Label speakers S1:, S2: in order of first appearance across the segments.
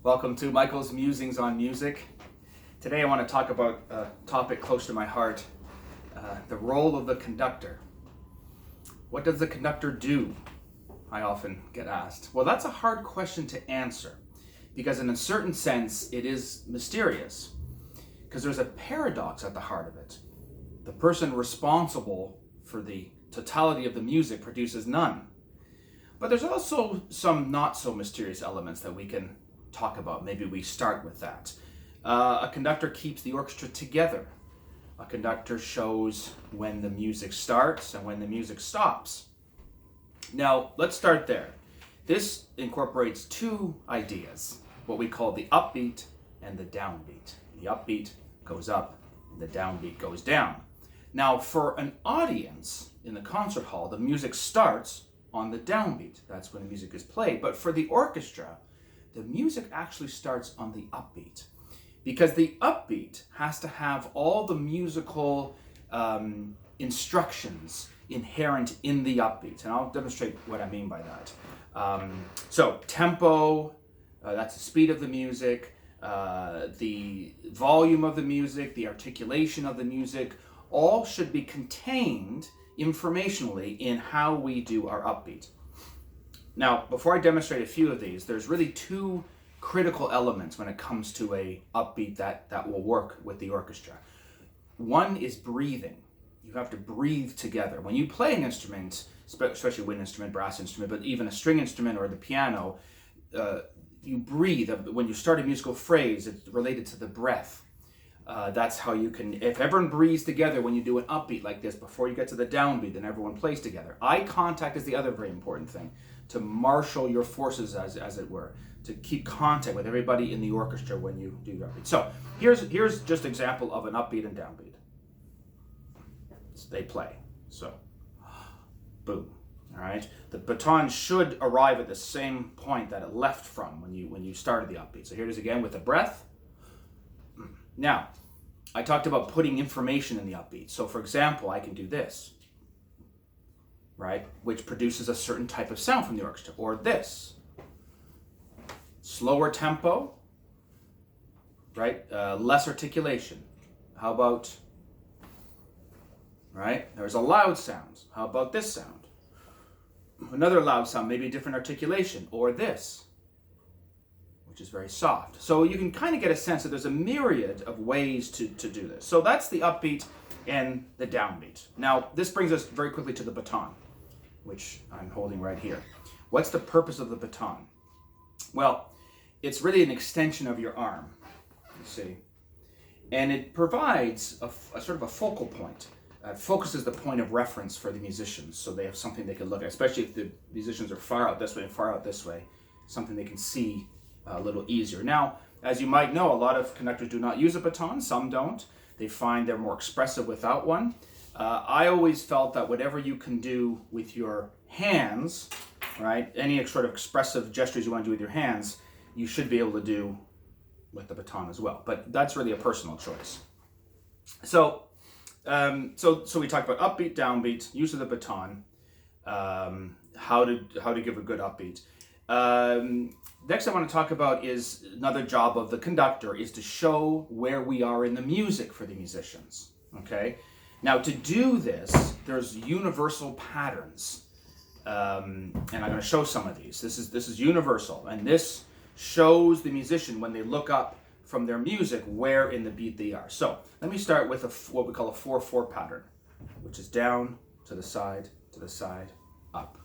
S1: Welcome to Michael's Musings on Music. Today I want to talk about a topic close to my heart, the role of the conductor. What does the conductor do? I often get asked. Well, that's a hard question to answer because in a certain sense it is mysterious because there's a paradox at the heart of it. The person responsible for the totality of the music produces none. But there's also some not so mysterious elements that we can talk about. Maybe we start with that. A conductor keeps the orchestra together. A conductor shows when the music starts and when the music stops. Now, let's start there. This incorporates two ideas, what we call the upbeat and the downbeat. The upbeat goes up and the downbeat goes down. Now, for an audience in the concert hall, the music starts on the downbeat. That's when the music is played. But for the orchestra, the music actually starts on the upbeat because the upbeat has to have all the musical instructions inherent in the upbeat. And I'll demonstrate what I mean by that. So tempo, that's the speed of the music, the volume of the music, the articulation of the music, all should be contained informationally in how we do our upbeat. Now, before I demonstrate a few of these, there's really two critical elements when it comes to a upbeat that will work with the orchestra. One is breathing. You have to breathe together. When you play an instrument, especially a wind instrument, brass instrument, but even a string instrument or the piano, you breathe. When you start a musical phrase, it's related to the breath. That's how you can, if everyone breathes together when you do an upbeat like this, before you get to the downbeat, then everyone plays together. Eye contact is the other very important thing, to marshal your forces, as it were, to keep contact with everybody in the orchestra when you do your upbeat. So here's just an example of an upbeat and downbeat. They play. So, boom. All right. The baton should arrive at the same point that it left from when you started the upbeat. So here it is again with the breath. Now, I talked about putting information in the upbeat. So for example, I can do this, right? Which produces a certain type of sound from the orchestra. Or this. Slower tempo, right? Less articulation. How about, right? There's a loud sound. How about this sound? Another loud sound, maybe a different articulation. Or this, which is very soft. So you can kind of get a sense that there's a myriad of ways to do this. So that's the upbeat and the downbeat. Now, this brings us very quickly to the baton, which I'm holding right here. What's the purpose of the baton? Well, it's really an extension of your arm, you see. And it provides a sort of a focal point. Focuses the point of reference for the musicians, so they have something they can look at, especially if the musicians are far out this way and far out this way, something they can see a little easier. Now, as you might know, a lot of conductors do not use a baton. Some don't. They find they're more expressive without one. I always felt that whatever you can do with your hands, right, any sort of expressive gestures you want to do with your hands, you should be able to do with the baton as well. But that's really a personal choice. So we talked about upbeat, downbeat, use of the baton, how to give a good upbeat. Next I want to talk about is another job of the conductor is to show where we are in the music for the musicians. Okay? Now to do this, there's universal patterns. And I'm going to show some of these. This is universal, and this shows the musician when they look up from their music where in the beat they are. So let me start with what we call a 4/4 pattern, which is down, to the side, up.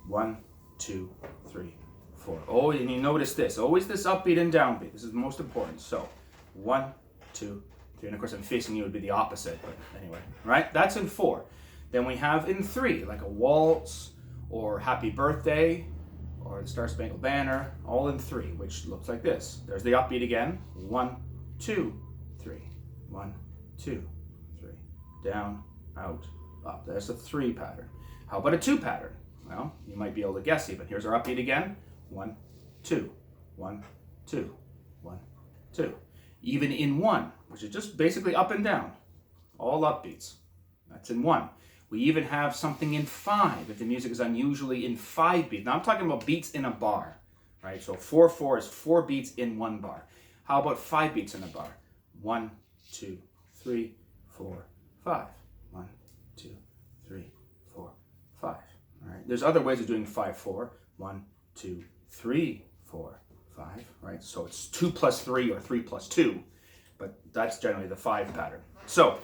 S1: 1, 2, 3, 4. Oh, and you notice this. Always this upbeat and downbeat. This is the most important. So 1, 2, 3. And of course, I'm facing you would be the opposite. But anyway, right? That's in 4. Then we have in 3, like a waltz or Happy Birthday or the Star Spangled Banner, all in 3, which looks like this. There's the upbeat again. 1, 2, 3. 1, 2, 3. Down, out, up. There's a 3 pattern. How about a 2 pattern? Well, you might be able to guess even. Here's our upbeat again. 1, 2, 1, 2, 1, 2. Even in 1, which is just basically up and down. All upbeats. That's in 1. We even have something in 5, if the music is unusually in 5 beats. Now I'm talking about beats in a bar, right? So 4/4 is 4 beats in one bar. How about 5 beats in a bar? 1, 2, 3, 4, 5. 1, 2, 3, 4, 5. All right. There's other ways of doing 5/4. 1, 2, 3, 4, 5. Right. So it's 2 plus 3 or 3 plus 2, but that's generally the 5 pattern. So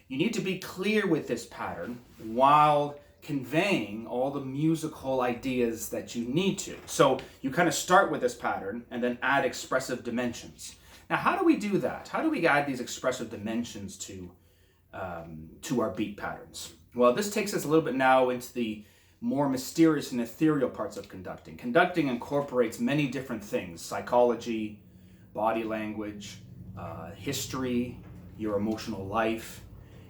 S1: you need to be clear with this pattern while conveying all the musical ideas that you need to. So you kind of start with this pattern and then add expressive dimensions. Now, how do we do that? How do we add these expressive dimensions to our beat patterns? Well, this takes us a little bit now into the more mysterious and ethereal parts of conducting. Conducting incorporates many different things: psychology, body language, history, your emotional life.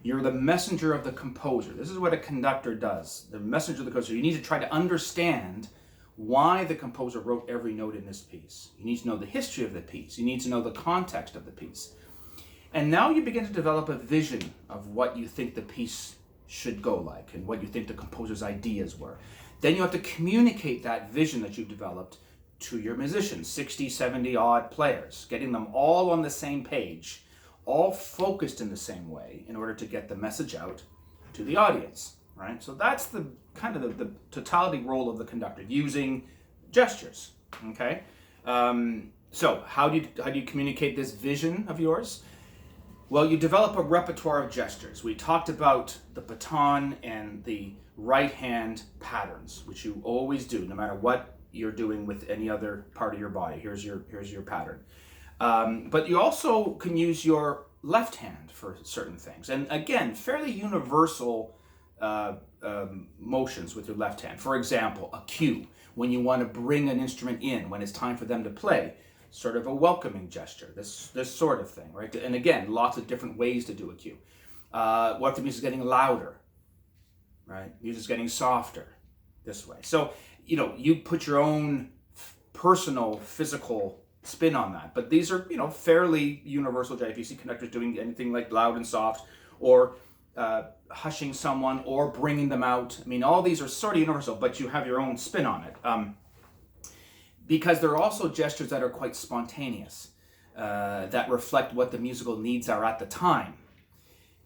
S1: You're the messenger of the composer. This is what a conductor does. The messenger of the composer. You need to try to understand why the composer wrote every note in this piece. You need to know the history of the piece. You need to know the context of the piece. And now you begin to develop a vision of what you think the piece should go like and what you think the composer's ideas were. Then you have to communicate that vision that you've developed to your musicians, 60, 70 odd players, getting them all on the same page, all focused in the same way in order to get the message out to the audience, right? So that's the kind of the totality role of the conductor, using gestures, okay? So how do you communicate this vision of yours? Well, you develop a repertoire of gestures. We talked about the baton and the right hand patterns, which you always do, no matter what you're doing with any other part of your body. Here's your pattern. But you also can use your left hand for certain things. And again, fairly universal motions with your left hand. For example, a cue, when you want to bring an instrument in, when it's time for them to play, sort of a welcoming gesture, this sort of thing, right? And again, lots of different ways to do a cue. What if the music's getting louder, right? Music's getting softer, this way. So, you put your own personal physical spin on that, but these are fairly universal. If you see conductors doing anything like loud and soft, or hushing someone, or bringing them out, all these are sort of universal, but you have your own spin on it, because there are also gestures that are quite spontaneous, that reflect what the musical needs are at the time,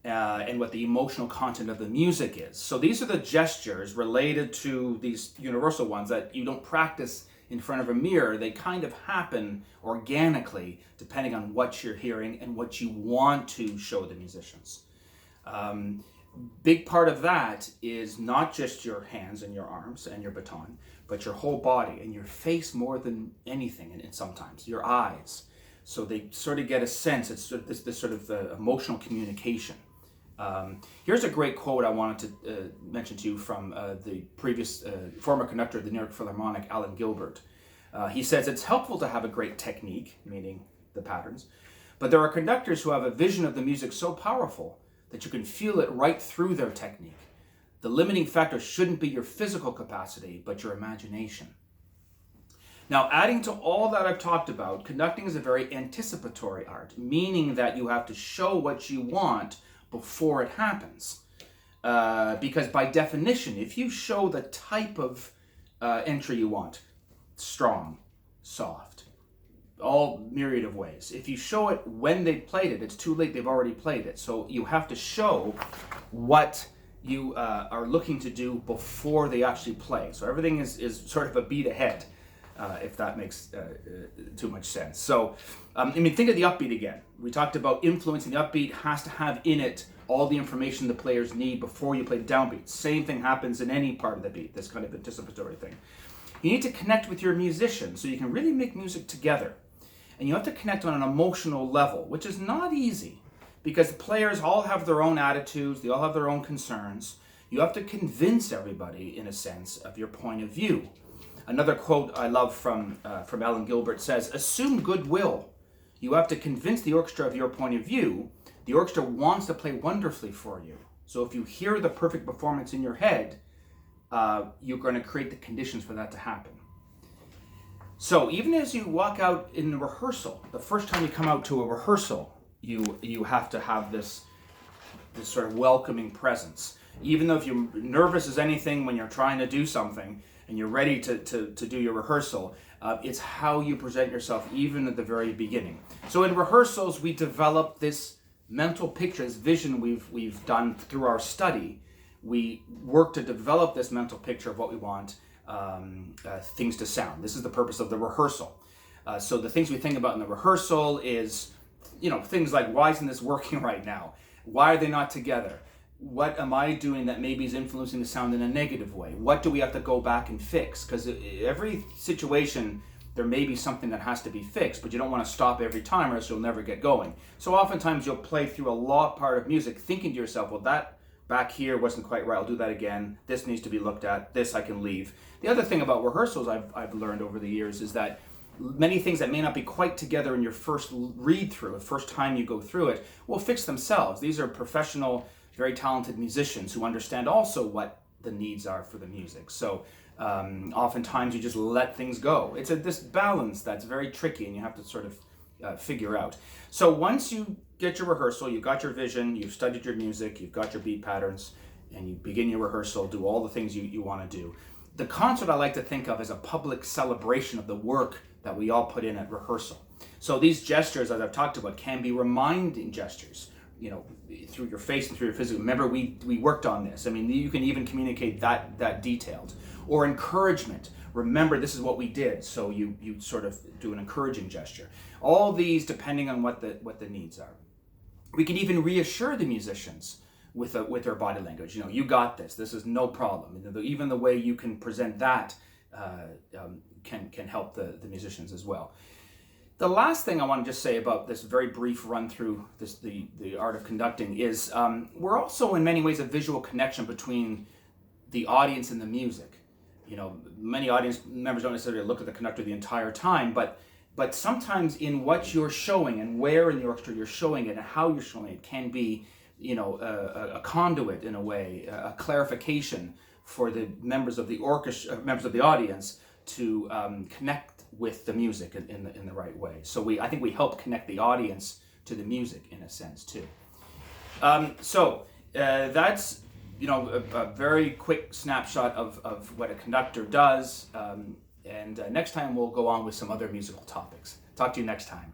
S1: and what the emotional content of the music is. So these are the gestures related to these universal ones that you don't practice in front of a mirror. They kind of happen organically depending on what you're hearing and what you want to show the musicians. Big part of that is not just your hands and your arms and your baton, but your whole body and your face more than anything, and sometimes your eyes. So they sort of get a sense. It's this sort of emotional communication. Here's a great quote I wanted to mention to you from the previous former conductor of the New York Philharmonic, Alan Gilbert. He says, "It's helpful to have a great technique," meaning the patterns, "but there are conductors who have a vision of the music so powerful that you can feel it right through their technique. The limiting factor shouldn't be your physical capacity, but your imagination." Now, adding to all that I've talked about, conducting is a very anticipatory art, meaning that you have to show what you want before it happens. Because by definition, if you show the type of entry you want, strong, soft, all myriad of ways. If you show it when they've played it, it's too late, they've already played it. So you have to show what you are looking to do before they actually play. So everything is sort of a beat ahead, if that makes too much sense. So, think of the upbeat again. We talked about influencing the upbeat has to have in it all the information the players need before you play the downbeat. Same thing happens in any part of the beat, this kind of anticipatory thing. You need to connect with your musicians so you can really make music together. And you have to connect on an emotional level, which is not easy because the players all have their own attitudes, they all have their own concerns. You have to convince everybody, in a sense, of your point of view. Another quote I love from Alan Gilbert says, "Assume goodwill. You have to convince the orchestra of your point of view. The orchestra wants to play wonderfully for you. So if you hear the perfect performance in your head, you're going to create the conditions for that to happen." So even as you walk out in the rehearsal, the first time you come out to a rehearsal, you have to have this sort of welcoming presence. Even though if you're nervous as anything when you're trying to do something and you're ready to do your rehearsal, It's how you present yourself even at the very beginning. So in rehearsals, we develop this mental picture, this vision we've done through our study. We work to develop this mental picture of what we want things to sound. This is the purpose of the rehearsal. So the things we think about in the rehearsal is, things like, why isn't this working right now? Why are they not together? What am I doing that maybe is influencing the sound in a negative way? What do we have to go back and fix? Because every situation, there may be something that has to be fixed, but you don't want to stop every time or else you'll never get going. So oftentimes you'll play through a part of music thinking to yourself, well, that back here wasn't quite right, I'll do that again. This needs to be looked at, this I can leave. The other thing about rehearsals I've learned over the years is that many things that may not be quite together in your first read through, the first time you go through it, will fix themselves. These are professional, very talented musicians who understand also what the needs are for the music. So oftentimes you just let things go. It's this balance that's very tricky and you have to sort of figure out. So once you get your rehearsal, you've got your vision, you've studied your music, you've got your beat patterns, and you begin your rehearsal, do all the things you want to do. The concert I like to think of as a public celebration of the work that we all put in at rehearsal. So these gestures, as I've talked about, can be reminding gestures, through your face and through your physical. Remember, we worked on this. I mean, you can even communicate that detailed. Or encouragement. Remember, this is what we did. So you sort of do an encouraging gesture. All these depending on what the needs are. We can even reassure the musicians with our body language. You got this. This is no problem. Even the way you can present that can help the musicians as well. The last thing I want to just say about this very brief run through the art of conducting is we're also in many ways a visual connection between the audience and the music. Many audience members don't necessarily look at the conductor the entire time, but sometimes in what you're showing and where in the orchestra you're showing it and how you're showing it can be, a conduit in a way, a clarification for the members of the orchestra, members of the audience to connect with the music in the right way. So I think we help connect the audience to the music in a sense too. That's a very quick snapshot of what a conductor does. And next time we'll go on with some other musical topics. Talk to you next time.